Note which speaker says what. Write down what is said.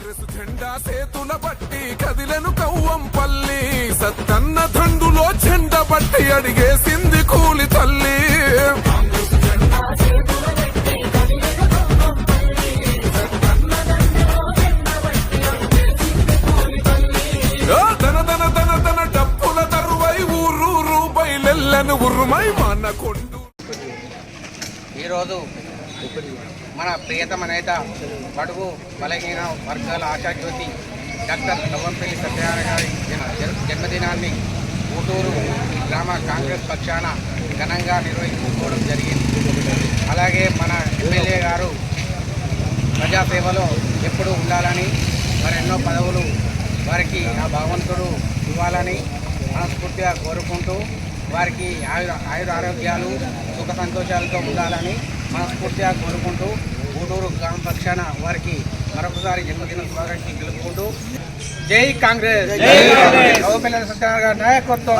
Speaker 1: కాంగ్రెస్ జెండా సేతుల బట్టి కదిలెను కవ్వంపల్లి సత్తన్న దండులో జెండ బట్టి అడిగేసింది కూలి తల్లి దన దన దన దన డప్పుల తరువై ఊరూరు బయలెల్లను ఉరుమై మనకొండు.
Speaker 2: ఈరోజు మన ప్రియతమ నేత బడుగు బలహీన వర్గాల ఆశాజ్యోతి డాక్టర్ కవ్వంపల్లి సత్యనారాయణ గారి జన్మదినాన్ని ఊటూరు గ్రామ కాంగ్రెస్ పక్షాన ఘనంగా నిర్వహించుకోవడం జరిగింది. అలాగే మన ఎమ్మెల్యే గారు ప్రజాసేవలో ఎప్పుడూ ఉండాలని మరెన్నో పదవులు వారికి ఆ భగవంతుడు ఇవ్వాలని మనస్ఫూర్తిగా కోరుకుంటూ వారికి ఆయురారోగ్యాలు సుఖ సంతోషాలతో ఉండాలని మనస్ఫూర్తిగా కోరుకుంటూ ఊటూరు గ్రామ పక్షాన వారికి మరొకసారి జన్మదిన శుభాకాంక్షలు తెలుపుకుంటూ జై కాంగ్రెస్, కవ్వంపల్లి సత్యనారాయణ గారి నాయకత్వం.